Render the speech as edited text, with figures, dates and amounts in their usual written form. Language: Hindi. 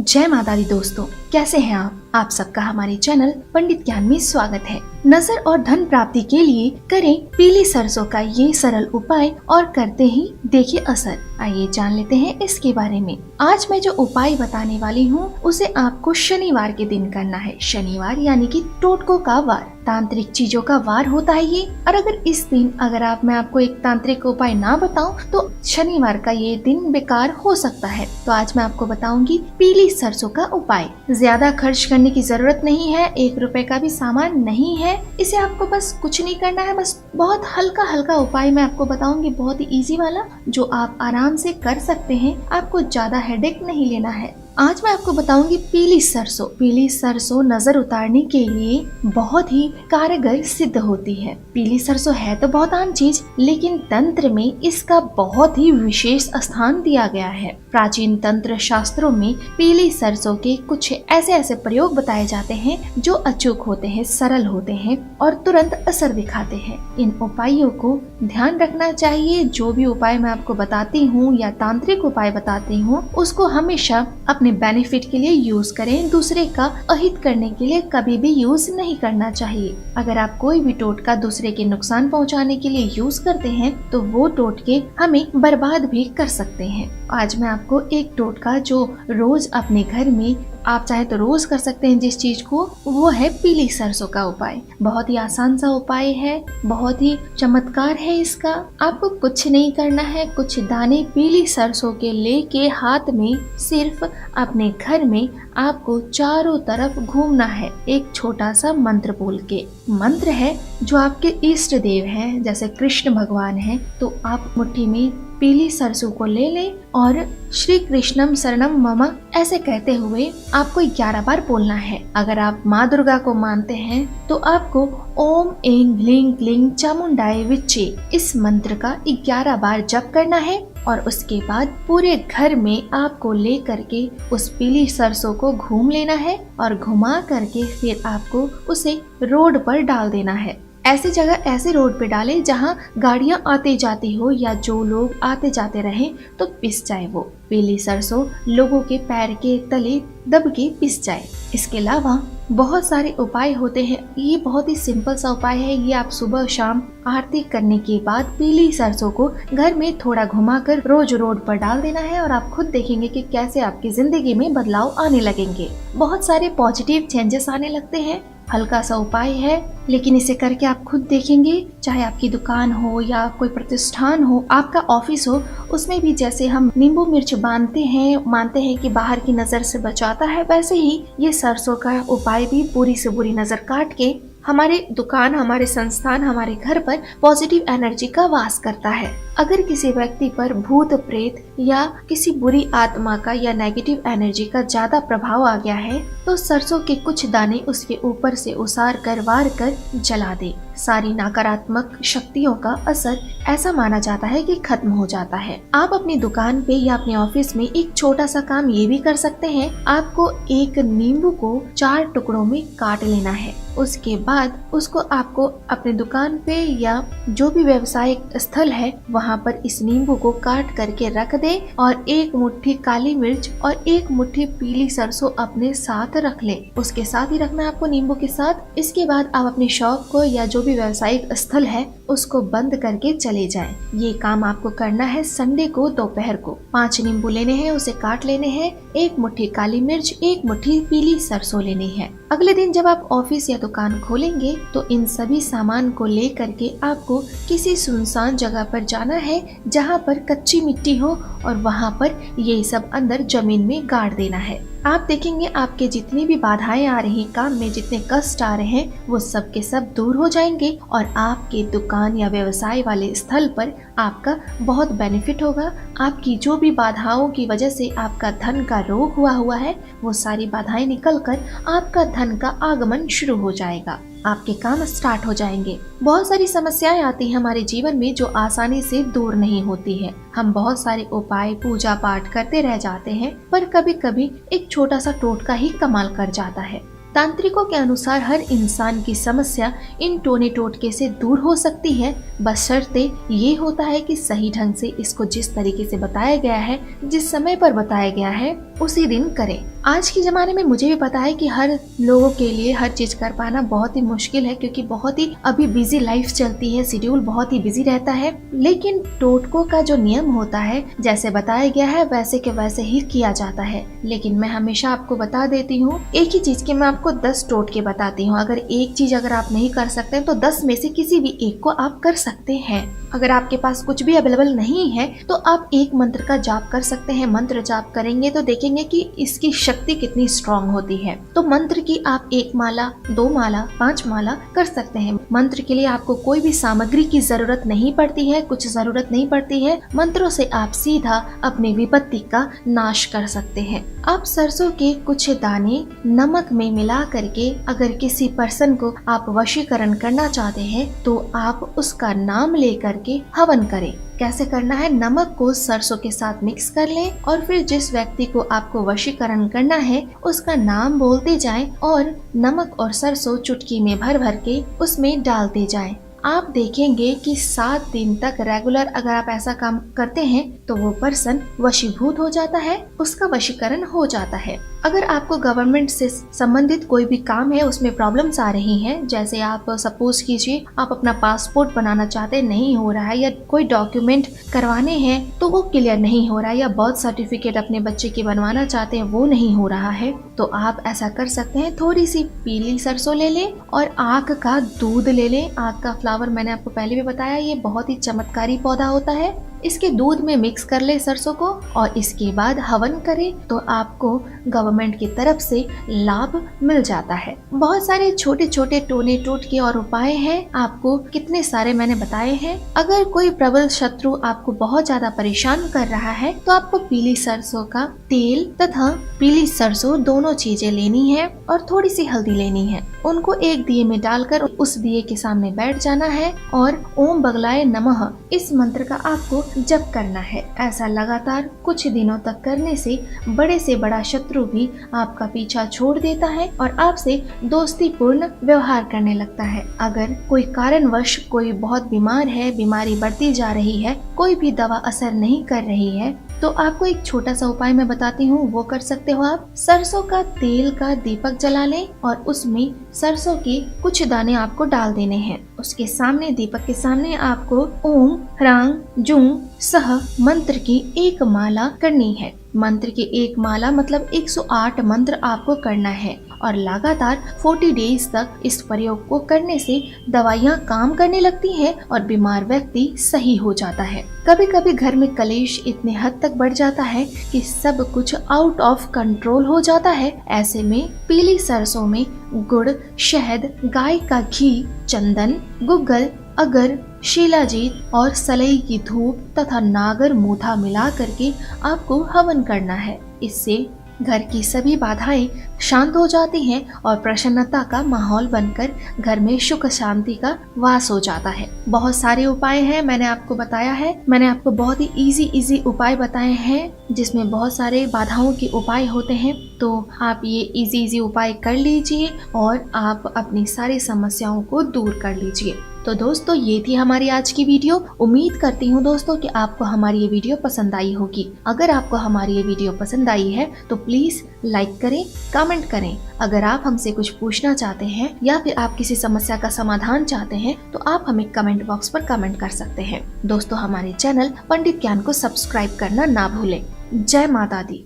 जय माता दी दोस्तों, कैसे हैं आप सबका हमारे चैनल पंडित ज्ञान में स्वागत है। नजर और धन प्राप्ति के लिए करें पीली सरसों का ये सरल उपाय और करते ही देखिए असर। आइए जान लेते हैं इसके बारे में। आज मैं जो उपाय बताने वाली हूँ उसे आपको शनिवार के दिन करना है। शनिवार यानी कि टोटकों का वार, तांत्रिक चीजों का वार होता है ये। और अगर इस दिन मैं आपको एक तांत्रिक उपाय ना बताऊं तो शनिवार का ये दिन बेकार हो सकता है। तो आज मैं आपको बताऊंगी पीली सरसों का उपाय। ज्यादा खर्च करने की जरूरत नहीं है, 1 रुपए का भी सामान नहीं है। इसे आपको बस कुछ नहीं करना है, बस बहुत हल्का हल्का उपाय मैं आपको बताऊंगी, बहुत ही इजी वाला जो आप आराम से कर सकते हैं। आपको ज्यादा हेडेक नहीं लेना है। आज मैं आपको बताऊंगी पीली सरसों। पीली सरसों नजर उतारने के लिए बहुत ही कारगर सिद्ध होती है। पीली सरसों है तो बहुत आम चीज, लेकिन तंत्र में इसका बहुत ही विशेष स्थान दिया गया है। प्राचीन तंत्र शास्त्रों में पीली सरसों के कुछ ऐसे प्रयोग बताए जाते हैं जो अचूक होते हैं, सरल होते हैं और तुरंत असर दिखाते हैं। इन उपायों को ध्यान रखना चाहिए। जो भी उपाय मैं आपको बताती हूँ या तांत्रिक उपाय बताती हूँ उसको हमेशा अपने बेनिफिट के लिए यूज करें। दूसरे का अहित करने के लिए कभी भी यूज नहीं करना चाहिए। अगर आप कोई भी टोटका दूसरे के नुकसान पहुंचाने के लिए यूज करते हैं तो वो टोटके हमें बर्बाद भी कर सकते हैं। आज मैं आपको एक टोटका जो रोज अपने घर में आप चाहे तो रोज कर सकते हैं जिस चीज को, वो है पीली सरसों का उपाय। बहुत ही आसान सा उपाय है, बहुत ही चमत्कार है इसका। आपको कुछ नहीं करना है। कुछ दाने पीली सरसों के लेके हाथ में सिर्फ अपने घर में आपको चारों तरफ घूमना है। एक छोटा सा मंत्र बोल के। मंत्र है जो आपके इष्ट देव हैं, जैसे कृष्ण भगवान हैं, तो आप मुट्ठी में पीली सरसों को ले लें और श्री कृष्णम शरणम मम ऐसे कहते हुए आपको 11 बार बोलना है। अगर आप माँ दुर्गा को मानते हैं तो आपको ओम ऐं ह्लीं क्लीं चामुंडाय विच्चे इस मंत्र का 11 बार जप करना है। और उसके बाद पूरे घर में आपको ले करके उस पीली सरसों को घूम लेना है और घुमा करके फिर आपको उसे रोड पर डाल देना है। ऐसी जगह, ऐसे रोड पे डालें जहां गाड़ियां आते जाती हो या जो लोग आते जाते रहें तो पिस जाए। वो पीली सरसों लोगों के पैर के तले दब के पिस जाए। इसके अलावा बहुत सारे उपाय होते हैं। ये बहुत ही सिंपल सा उपाय है। ये आप सुबह शाम आरती करने के बाद पीली सरसों को घर में थोड़ा घुमाकर रोज रोड पर डाल देना है और आप खुद देखेंगे कि कैसे आपकी जिंदगी में बदलाव आने लगेंगे। बहुत सारे पॉजिटिव चेंजेस आने लगते हैं। हल्का सा उपाय है लेकिन इसे करके आप खुद देखेंगे। चाहे आपकी दुकान हो या कोई प्रतिष्ठान हो, आपका ऑफिस हो, उसमें भी जैसे हम नींबू मिर्च बांधते हैं, मानते हैं कि बाहर की नजर से बचाता है, वैसे ही ये सरसों का उपाय भी बुरी से बुरी नजर काट के हमारे दुकान, हमारे संस्थान, हमारे घर पर पॉजिटिव एनर्जी का वास करता है। अगर किसी व्यक्ति पर भूत प्रेत या किसी बुरी आत्मा का या नेगेटिव एनर्जी का ज्यादा प्रभाव आ गया है तो सरसों के कुछ दाने उसके ऊपर से उसार कर वार कर जला दे। सारी नकारात्मक शक्तियों का असर ऐसा माना जाता है कि खत्म हो जाता है। आप अपनी दुकान पे या अपने ऑफिस में एक छोटा सा काम ये भी कर सकते हैं। आपको एक नींबू को 4 टुकड़ों में काट लेना है। उसके बाद उसको आपको अपने दुकान पे या जो भी व्यवसायिक स्थल है वहाँ पर इस नींबू को काट करके रख दे और 1 मुट्ठी काली मिर्च और 1 मुट्ठी पीली सरसों अपने साथ रख ले। उसके साथ ही रखना है आपको नींबू के साथ। इसके बाद आप अपने शॉप को या जो भी व्यवसायिक स्थल है उसको बंद करके चले जाएं। ये काम आपको करना है संडे को दोपहर को। 5 नींबू लेने हैं, उसे काट लेने हैं, 1 मुट्ठी काली मिर्च, 1 मुट्ठी पीली सरसों लेनी है। अगले दिन जब आप ऑफिस या दुकान खोलेंगे तो इन सभी सामान को ले करके आपको किसी सुनसान जगह पर जाना है जहाँ पर कच्ची मिट्टी हो और वहाँ पर ये सब अंदर जमीन में गाड़ देना है। आप देखेंगे आपके जितनी भी बाधाएं आ रही, काम में जितने कष्ट आ रहे हैं वो सब के सब दूर हो जाएंगे और आपके दुकान या व्यवसाय वाले स्थल पर आपका बहुत बेनिफिट होगा। आपकी जो भी बाधाओं की वजह से आपका धन का रोग हुआ है वो सारी बाधाएं निकलकर आपका धन का आगमन शुरू हो जाएगा। आपके काम स्टार्ट हो जाएंगे। बहुत सारी समस्याएं आती हैं हमारे जीवन में जो आसानी से दूर नहीं होती है। हम बहुत सारे उपाय, पूजा पाठ करते रह जाते हैं पर कभी कभी एक छोटा सा टोटका ही कमाल कर जाता है। तांत्रिकों के अनुसार हर इंसान की समस्या इन टोने टोटके से दूर हो सकती है, बशर्ते ये होता है कि सही ढंग से इसको जिस तरीके से बताया गया है, जिस समय पर बताया गया है उसी दिन करें। आज के ज़माने में मुझे भी पता है कि हर लोगों के लिए हर चीज़ कर पाना बहुत ही मुश्किल है, क्योंकि बहुत ही अभी बिजी लाइफ चलती है, शेड्यूल बहुत ही बिजी रहता है। लेकिन टोटकों का जो नियम होता है, जैसे बताया गया है वैसे के वैसे ही किया जाता है। लेकिन मैं हमेशा आपको बता देती हूँ, एक ही चीज के मैं आपको 10 टोटके बताती हूँ। अगर एक चीज अगर आप नहीं कर सकते तो 10 में से किसी भी एक को आप कर सकते हैं। अगर आपके पास कुछ भी अवेलेबल नहीं है तो आप एक मंत्र का जाप कर सकते हैं। मंत्र जाप करेंगे तो देखेंगे कि इसकी शक्ति कितनी स्ट्रांग होती है। तो मंत्र की आप 1 माला, 2 माला, 5 माला कर सकते हैं। मंत्र के लिए आपको कोई भी सामग्री की जरूरत नहीं पड़ती है, कुछ जरूरत नहीं पड़ती है। मंत्रों से आप सीधा अपनी विपत्ति का नाश कर सकते हैं। आप सरसों के कुछ दाने नमक में मिला करके अगर किसी पर्सन को आप वशीकरण करना चाहते हैं तो आप उसका नाम लेकर के हवन करें। कैसे करना है? नमक को सरसों के साथ मिक्स कर लें और फिर जिस व्यक्ति को आपको वशीकरण करना है उसका नाम बोलते जाएं और नमक और सरसों चुटकी में भर भर के उसमें डालते जाएं। आप देखेंगे कि 7 दिन तक रेगुलर अगर आप ऐसा काम करते हैं तो वो पर्सन वशीभूत हो जाता है, उसका वशीकरण हो जाता है। अगर आपको गवर्नमेंट से संबंधित कोई भी काम है, उसमें प्रॉब्लम्स आ रही हैं, जैसे आप सपोज कीजिए आप अपना पासपोर्ट बनाना चाहते हैं, नहीं हो रहा है, या कोई डॉक्यूमेंट करवाने हैं तो वो क्लियर नहीं हो रहा है, या बर्थ सर्टिफिकेट अपने बच्चे की बनवाना चाहते हैं वो नहीं हो रहा है, तो आप ऐसा कर सकते हैं। थोड़ी सी पीली सरसों ले लें और आक का दूध ले लें। आक का फ्लावर मैंने आपको पहले भी बताया, ये बहुत ही चमत्कारी पौधा होता है। इसके दूध में मिक्स कर ले सरसों को और इसके बाद हवन करें तो आपको गवर्नमेंट की तरफ से लाभ मिल जाता है। बहुत सारे छोटे छोटे टोने टोटके और उपाय हैं, आपको कितने सारे मैंने बताए हैं। अगर कोई प्रबल शत्रु आपको बहुत ज्यादा परेशान कर रहा है तो आपको पीली सरसों का तेल तथा पीली सरसों दोनों चीजें लेनी है और थोड़ी सी हल्दी लेनी है। उनको एक दिए में डालकर उस दिए के सामने बैठ जाना है और ओम बगलाय नमः इस मंत्र का आपको जप करना है। ऐसा लगातार कुछ दिनों तक करने से बड़ा शत्रु भी आपका पीछा छोड़ देता है और आपसे दोस्ती पूर्ण व्यवहार करने लगता है। अगर कोई कारणवश कोई बहुत बीमार है, बीमारी बढ़ती जा रही है, कोई भी दवा असर नहीं कर रही है, तो आपको एक छोटा सा उपाय मैं बताती हूँ, वो कर सकते हो आप। सरसों का तेल का दीपक जला लें और उसमें सरसों के कुछ दाने आपको डाल देने हैं। उसके सामने, दीपक के सामने आपको ओम ह्रांग जुंग सह मंत्र की 1 माला करनी है। मंत्र की 1 माला मतलब 108 मंत्र आपको करना है और लगातार 40 डेज तक इस प्रयोग को करने से दवाइयाँ काम करने लगती हैं और बीमार व्यक्ति सही हो जाता है। कभी कभी घर में कलेश इतने हद तक बढ़ जाता है कि सब कुछ आउट ऑफ कंट्रोल हो जाता है। ऐसे में पीली सरसों में गुड़, शहद, गाय का घी, चंदन, गुग्गल, अगर, शिलाजीत और सलई की धूप तथा नागर मूथा मिला करके आपको हवन करना है। इससे घर की सभी बाधाएं शांत हो जाती हैं और प्रसन्नता का माहौल बनकर घर में सुख शांति का वास हो जाता है। बहुत सारे उपाय हैं, मैंने आपको बताया है। मैंने आपको बहुत ही इजी उपाय बताए हैं जिसमें बहुत सारे बाधाओं के उपाय होते हैं। तो आप ये इजी उपाय कर लीजिए और आप अपनी सारी समस्याओं को दूर कर लीजिए। तो दोस्तों ये थी हमारी आज की वीडियो। उम्मीद करती हूँ दोस्तों कि आपको हमारी ये वीडियो पसंद आई होगी। अगर आपको हमारी ये वीडियो पसंद आई है तो प्लीज लाइक करें, कमेंट करें। अगर आप हमसे कुछ पूछना चाहते हैं या फिर आप किसी समस्या का समाधान चाहते हैं तो आप हमें कमेंट बॉक्स पर कमेंट कर सकते हैं। दोस्तों हमारे चैनल पंडित ज्ञान को सब्सक्राइब करना ना भूलें। जय माता दी।